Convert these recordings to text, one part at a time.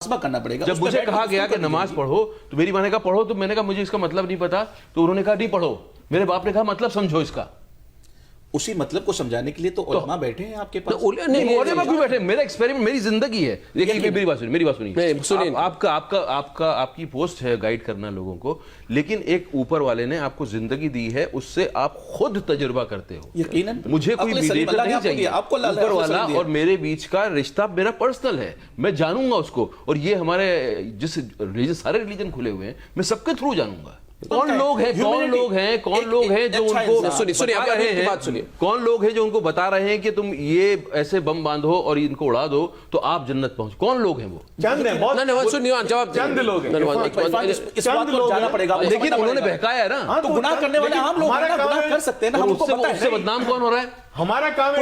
मुहासबा करना पड़ेगा। जब मुझे कहा गया कि नमाज पढ़ो तो मेरी माँ ने कहा पढ़ो, तो मैंने कहा मुझे इसका मतलब नहीं पता, तो उन्होंने कहा नहीं पढ़ो। मेरे बाप ने कहा मतलब समझो इसका। उसी मतलब को समझाने के लिए तो उलमा बैठे हैं आपके पास। नहीं, उलमा क्यों बैठे? मेरा एक्सपेरिमेंट, मेरी जिंदगी है। देखिए मेरी बात सुनिए। आपकी पोस्ट है गाइड करना लोगों को, लेकिन एक ऊपर वाले ने आपको जिंदगी दी है, उससे आप खुद तजुर्बा करते हो। यकीनन मुझे कोई मीडिएटर नहीं चाहिए। ऊपर वाला और मेरे बीच का रिश्ता मेरा पर्सनल है, मैं जानूंगा उसको। और ये हमारे जिस रिलीजन, सारे रिलीजन खुले हुए हैं, मैं सबके थ्रू जानूंगा कौन लोग हैं जो उनको सुनिए कौन लोग हैं जो उनको बता रहे हैं कि तुम ये ऐसे बम बांधो और इनको उड़ा दो तो आप जन्नत पहुंचो। कौन लोग हैं वो? चंद हैं, चंद लोग जाना पड़ेगा। लेकिन उन्होंने बहकाया ना, तो गुनाह करने वाले आम लोग गुनाह कर सकते हैं ना। उससे बदनाम कौन हो रहा है? हमारा काम है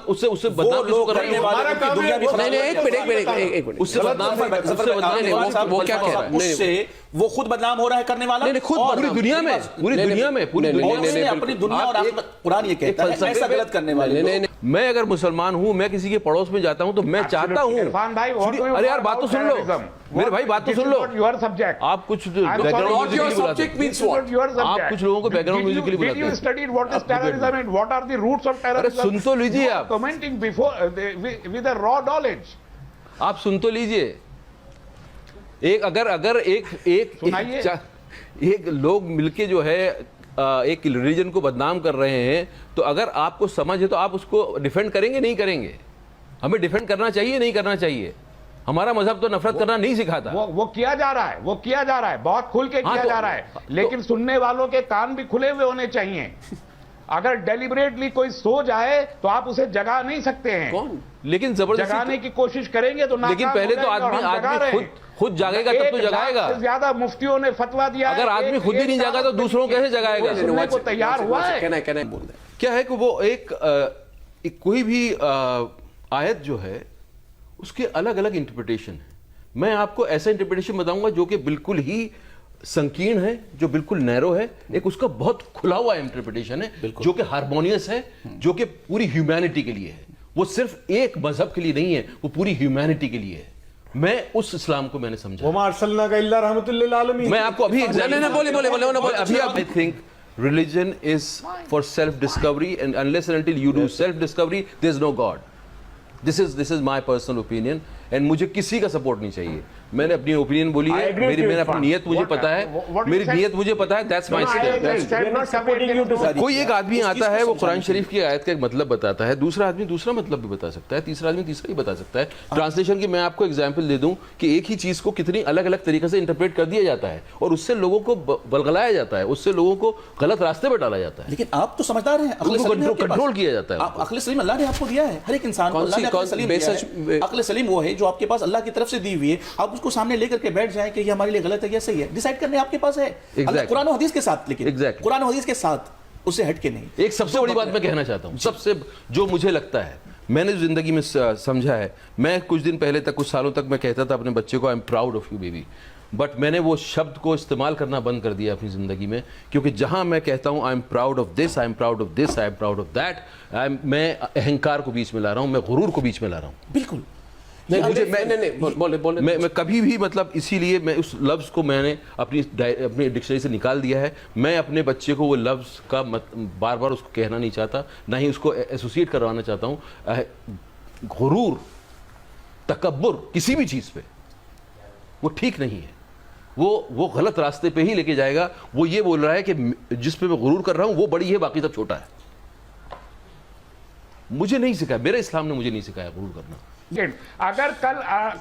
उससे बदनाम किसको कर रहे हैं? हमारा काम है। नहीं, एक मिनट, उससे बदनाम वो क्या कह रहा है? उससे वो खुद बदनाम हो रहा है करने वाला। खुद पूरी दुनिया में अपनी दुनिया और कुरान ये कहता है ऐसा गलत करने वाले। मैं अगर मुसलमान हूं, मैं किसी के पड़ोस में जाता हूं तो मैं चाहता हूं। अरे यार बात तो सुन लो मेरे भाई, बात तो सुन लो। आप कुछ बैकग्राउंड लोगों को बैकग्राउंड म्यूजिक के लिए बुलाते हैं। अरे सुन तो लीजिए, आप commenting before with a raw knowledge. आप सुन तो लीजिए। अगर एक लोग मिलके जो है एक रिलीजन को बदनाम कर रहे हैं, तो अगर आपको समझ है तो आप उसको डिफेंड करेंगे नहीं करेंगे? हमें डिफेंड करना चाहिए नहीं करना चाहिए? हमारा मजहब तो नफरत करना नहीं सिखाता। वो किया जा रहा है, वो किया जा रहा है, बहुत खुल के किया जा रहा है। लेकिन सुनने वालों के कान भी खुले हुए होने चाहिए। अगर डेलिबरेटली कोई सो जाए तो आप उसे जगा नहीं सकते हैं। कौन? लेकिन जबरदस्ती जगाने की कोशिश करेंगे तो लेकिन पहले तो आदमी खुद जागेगा तब तो जगाएगा। ज्यादा मुफ्तियों ने फतवा दिया। अगर आदमी खुद ही नहीं जागा तो दूसरों कैसे जगाएगा? को तैयार हुआ है। क्या है कि वो एक कोई भी आयत जो है उसके अलग अलग इंटरप्रिटेशन है। मैं आपको ऐसा इंटरप्रिटेशन बताऊंगा जो कि बिल्कुल ही संकीर्ण है, जो बिल्कुल नैरो है। एक उसका बहुत खुला हुआ इंटरप्रिटेशन है जो कि हार्मोनियस है, जो कि पूरी ह्यूमैनिटी के लिए है। वो सिर्फ एक मजहब के लिए नहीं है, वो पूरी ह्यूमैनिटी के लिए है। मैं उस इस्लाम को मैंने समझा। मैं आपको अभी I think religion is for self discovery, and unless and until you do self discovery there is no God. This is my personal opinion, and मुझे किसी का सपोर्ट नहीं चाहिए। मैंने अपनी ओपिनियन बोली है, मैंने अपनी नीयत मुझे पता है, मेरी नीयत मुझे पता है। That's my stand. कोई एक आदमी आता है, वो कुरान शरीफ की आयत का एक मतलब बताता है, दूसरा आदमी दूसरा मतलब भी बता सकता है, तीसरा आदमी तीसरा ही बता सकता है। ट्रांसलेशन की मैं आपको एग्जांपल दे दूं कि एक ही चीज को कितनी अलग अलग तरीके से इंटरप्रेट कर दिया जाता है और उससे लोगों को बलगलाया जाता है, उससे लोगों को गलत रास्ते पर डाला जाता है। लेकिन आप तो समझदार हैं, कंट्रोल किया जाता है। अक्ल सलीम अल्लाह ने आपको दिया है, हर एक इंसान को अल्लाह ने अक्ल सलीम दिया है। अक्ल सलीम वो है जो आपके पास अल्लाह की तरफ से दी हुई है। आप उसको सामने लेकर के बैठ जाएं कि ये हमारे लिए गलत है या सही है, डिसाइड करने आपके पास है। कुरान और हदीस के साथ, लेकिन कुरान और हदीस के साथ, उससे हट के नहीं। एक सबसे बड़ी बात मैं कहना चाहता हूं, सबसे जो मुझे लगता है, मैंने जिंदगी में समझा है। मैं कुछ दिन पहले तक, कुछ सालों तक मैं कहता था अपने बच्चे को I am proud of you baby, but मैंने वो शब्द को इस्तेमाल करना बंद कर दिया अपनी ज़िंदगी में, क्योंकि जहां मैं कहता हूं I am proud of this, I am proud of this, I am proud of that, मैं अहंकार को बीच में ला रहा हूं, मैं गुरूर को बीच में ला रहा हूं। बिल्कुल मैं कभी भी, मतलब इसीलिए मैं उस लफ्ज़ को मैंने अपनी डिक्शनरी से निकाल दिया है। मैं अपने बच्चे को वो लफ्ज़ का बार बार उसको कहना नहीं चाहता, ना ही उसको एसोसिएट करवाना चाहता हूँ। गुरूर, तकब्बुर किसी भी चीज़ पे वो ठीक नहीं है, वो गलत रास्ते पे ही लेके जाएगा। वो ये बोल रहा है कि जिस पे मैं गुरूर कर रहा हूँ वो बड़ी है, बाकी सब छोटा है। मुझे नहीं सिखाया, मेरे इस्लाम ने मुझे नहीं सिखाया गुरूर करना। अगर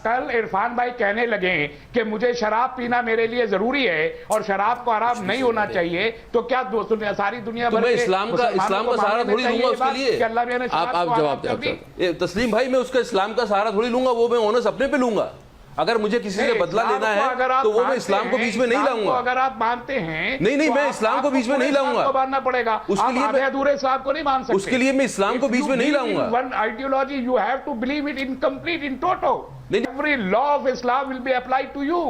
कल इरफान भाई कहने लगे कि मुझे शराब पीना मेरे लिए जरूरी है और शराब को हराम नहीं होना चाहिए, तो क्या सारी दुनिया भर में इस्लाम का सहारा थोड़ी लूंगा उसके लिए? आप जवाब दें तस्लीम भाई, मैं उसका इस्लाम का सहारा थोड़ी लूंगा, वो मैं ओनस अपने पे लूंगा। अगर मुझे किसी से बदला लेना है तो वो मैं इस्लाम को बीच में नहीं लाऊंगा। अगर आप मानते हैं, नहीं, मैं इस्लाम को बीच में नहीं लाऊंगा, मानना पड़ेगा। उसके लिए मैं अधूरे इस्लाम को नहीं मान सकते, उसके लिए मैं इस्लाम को बीच में नहीं लाऊंगा। One ideology you have to believe it in complete, in total. Every law of Islam will be applied to you.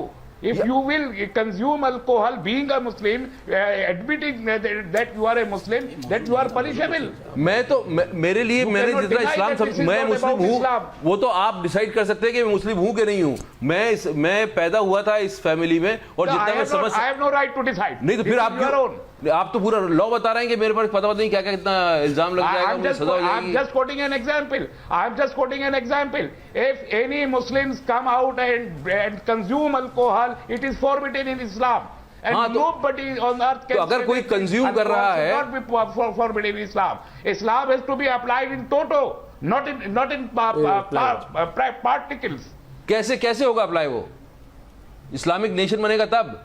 If you will consume alcohol, being a Muslim, admitting that you are a Muslim, that you are punishable. मेरे लिए मैंने जितना इस्लाम मैं मुस्लिम हूँ, वो तो आप decide कर सकते हैं कि मैं मुस्लिम हूँ कि नहीं हूँ। मैं पैदा हुआ था इस फैमिली में और जितना मैं समझ, I have no right to decide. नहीं तो फिर आप तो पूरा लॉ बता रहे हैं कि मेरे पास पता नहीं क्या क्या कितना इल्जाम लग जाएगा, मुझे सजा हो जाएगी। I'm just quoting an example. I'm just quoting an example. If any Muslims come out and consume alcohol, it is forbidden in Islam. And nobody on earth can. तो अगर कोई कंज्यूम कर रहा है, not be forbidden in Islam. Islam has to be applied in toto, not in particles. कैसे होगा apply वो? Islamic nation बनेगा तब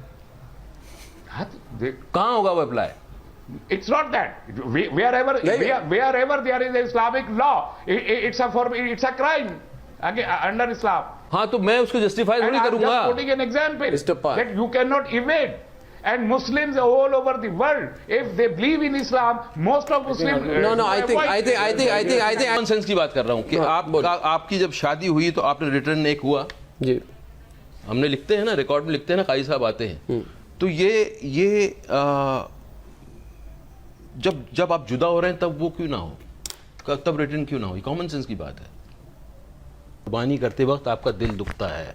कहां होगा वो apply? It's not that. Wherever there is Islamic law, it's a crime under Islam. हाँ तो मैं उसको जस्टिफाई नहीं करूंगा। I'm just putting an example that you cannot evade. And Muslims all over the world, if they believe in Islam, most of Muslims. No, I think common sense की बात कर रहा हूँ कि आपकी जब शादी हुई तो आपने रिटर्न एक हुआ जी, हमने लिखते हैं ना, रिकॉर्ड में लिखते हैं ना, काजी साहब आते हैं, तो ये जब आप जुदा हो रहे हैं तब वो क्यों ना हो, तब रिटर्न क्यों ना हो? ये कॉमन सेंस की बात है। कुर्बानी करते वक्त आपका दिल दुखता है,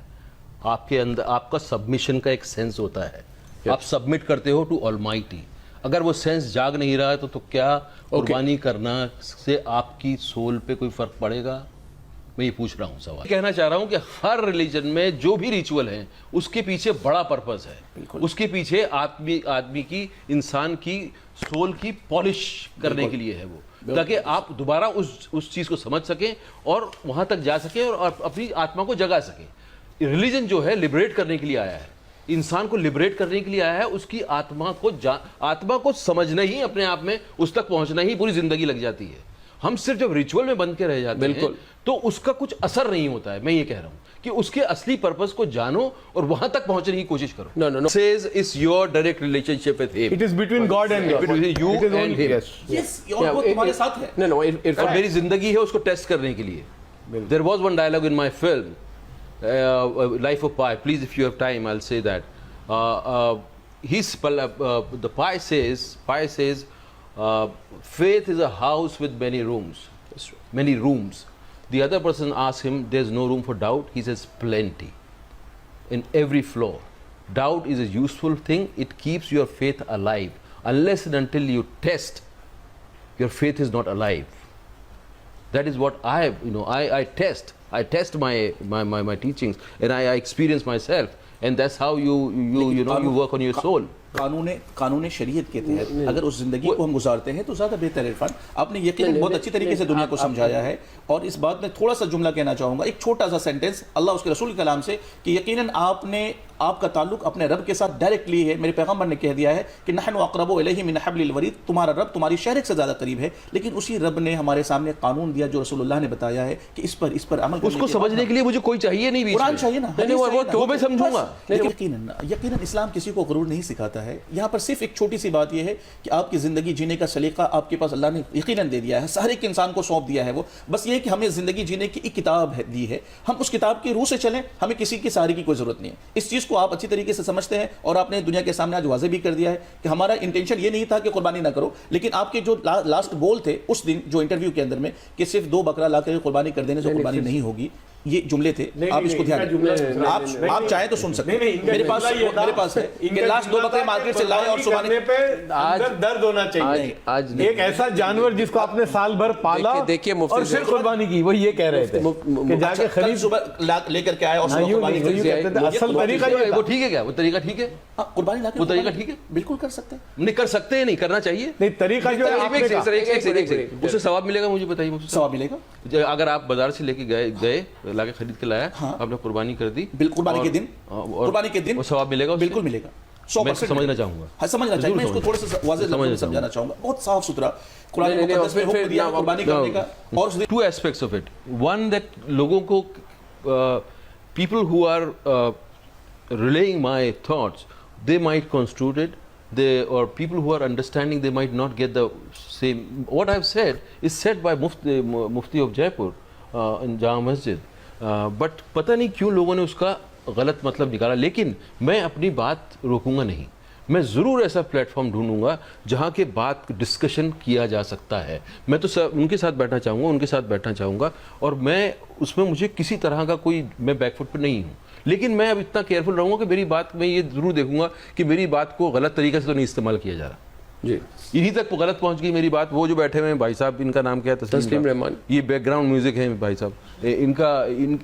आपके अंदर आपका सबमिशन का एक सेंस होता है, आप सबमिट करते हो टू ऑलमाइटी। अगर वो सेंस जाग नहीं रहा है तो क्या कुर्बानी करना से आपकी सोल पे कोई फर्क पड़ेगा? मैं ये पूछ रहा हूँ सवाल। कहना चाह रहा हूँ कि हर रिलीजन में जो भी रिचुअल है उसके पीछे बड़ा पर्पस है, उसके पीछे आदमी की, इंसान की सोल की पॉलिश करने के लिए है वो, ताकि आप दोबारा उस चीज को समझ सकें और वहां तक जा सकें और अपनी आत्मा को जगा सकें। रिलीजन जो है लिबरेट करने के लिए आया है, इंसान को लिबरेट करने के लिए आया है, उसकी आत्मा को समझना ही अपने आप में, उस तक पहुंचना ही पूरी जिंदगी लग जाती है। हम सिर्फ जब रिचुअल में बंद के रह जाते हैं तो उसका कुछ असर नहीं होता है। मैं ये कह रहा हूं कि उसके असली पर्पस को जानो और वहां तक पहुंचने की कोशिश करो। No. Says it's your direct relationship with him. It is between God and God. Between you and him. Yes, और वो तुम्हारे साथ है। No, और मेरी जिंदगी है उसको टेस्ट करने के लिए। There was one dialogue in my film, Life of Pi. Please, if you have time, I'll say that. The Pi says, faith is a house with many rooms. Many rooms. The other person asks him, there's no room for doubt. He says, plenty. In every floor. Doubt is a useful thing. It keeps your faith alive. Unless and until you test, your faith is not alive. That is what I test. I test my teachings and I experience myself. And that's how you work on your soul. कानून शरीयत के तहत अगर उस जिंदगी को हम गुजारते हैं तो ज़्यादा बेहतर इरफान। आपने यकीनन बहुत अच्छी तरीके से दुनिया को समझाया है। और इस बात में थोड़ा सा जुमला कहना चाहूँगा, एक छोटा सा सेंटेंस अल्लाह उसके रसूल के कलाम से, कि यकीनन आपका ताल्लुक अपने रब के साथ डायरेक्टली है। मेरे पैगम्बर ने कह दिया है कि नहनु अक़रबु इलैहि मिन हब्लिल वरीद, तुम्हारा रब तुम्हारी शहरक से ज़्यादा करीब है। लेकिन उसी रब ने हमारे सामने कानून दिया जो रसूलुल्लाह ने बताया है कि इस पर अमल करने उसको समझने के लिए मुझे कोई चाहिए नहीं, कुरान चाहिए ना, वो मैं समझूंगा। यकीनन इस्लाम किसी को गुरूर नहीं सिखाता है। यहाँ पर सिर्फ एक छोटी सी बात यह है कि आपकी जिंदगी जीने का सलीका आपके पास अल्लाह ने यकीनन दे दिया है, हर एक इंसान को सौंप दिया है वो। बस ये कि हमें जिंदगी जीने की एक किताब दी है, हम उस किताब की रूह से चलें, हमें किसी की सहारे की कोई जरूरत नहीं है। इस चीज को आप अच्छी तरीके से समझते हैं और आपने दुनिया के सामने आज वाज़ेह भी कर दिया है कि हमारा इंटेंशन ये नहीं था कि कुर्बानी ना करो, लेकिन आपके जो लास्ट बोल थे उस दिन जो इंटरव्यू के अंदर में कि सिर्फ 2 बकरा ला कर कुर्बानी कर देने से कुर्बानी नहीं होगी, ये जुमले थे। आप इसको ध्यान दें, आप चाहें तो सुन सकते हैं। मेरे पास है कि लास्ट 2 बकरे मार्केट से लाए और सुबह पे अंदर दर्द होना चाहिए। आज एक ऐसा जानवर जिसको आपने साल भर पाला देखिए और फिर कुर्बानी की, वही ये कह रहे थे कि जाके खरीद सुबह लेकर के आए और सुबह कुर्बानी कर दी। असल तरीका ये वो ठीक है क्या? वो तरीका ठीक है? कुर्बानी ला वो तरीका ठीक है, बिल्कुल कर सकते हैं। नहीं कर सकते हैं, नहीं करना चाहिए। नहीं, तरीका जो है आपने कहा उससे सवाब मिलेगा, मुझे बताइए। मुझे सवाब मिलेगा अगर आप बाजार से लेके गए लाके खरीद के लाया, आपने कुर्बानी कर दी, कुर्बानी के दिन और सवाब मिलेगा, बिल्कुल मिलेगा। 100% समझना चाहूंगा। हाँ, समझना चाहिए। मैं इसको थोड़ा सा वाज़ेह लफ्ज़ों में समझाना चाहूंगा, बहुत साफ सुथरा कुरान मुक़द्दस में हुक्म दिया कुर्बानी करने का। और 2 aspects of it. One, that लोगों को people who are relaying my thoughts, they might construe it, or people who are understanding, they might not get the same. What I've said is said by Mufti of Jaipur in Jama Masjid, but पता नहीं क्यों लोगों ने उसका गलत मतलब निकाला, लेकिन मैं अपनी बात रोकूंगा नहीं। मैं ज़रूर ऐसा प्लेटफॉर्म ढूंढूंगा जहाँ के बात डिस्कशन किया जा सकता है। मैं तो उनके साथ बैठना चाहूँगा, उनके साथ बैठना चाहूँगा, और मैं उसमें मुझे किसी तरह का कोई, मैं बैकफुट पर नहीं हूँ। लेकिन मैं अब इतना केयरफुल रहूँगा कि मेरी बात, मैं ये ज़रूर देखूंगा कि मेरी बात को गलत तरीके से तो नहीं इस्तेमाल किया जा रहा। जी, यहीं तक वो गलत पहुंच गई मेरी बात। वो जो बैठे हुए हैं भाई साहब, इनका नाम क्या है? तस्लीम रहमान। ये बैकग्राउंड म्यूजिक है भाई साहब, इनका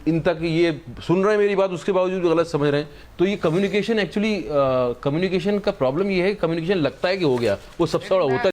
इन तक ये सुन रहे हैं मेरी बात, उसके बावजूद गलत समझ रहे हैं। तो ये कम्युनिकेशन, एक्चुअली कम्युनिकेशन का प्रॉब्लम ये है कि कम्युनिकेशन लगता है कि हो गया, वो सबसे बड़ा होता है।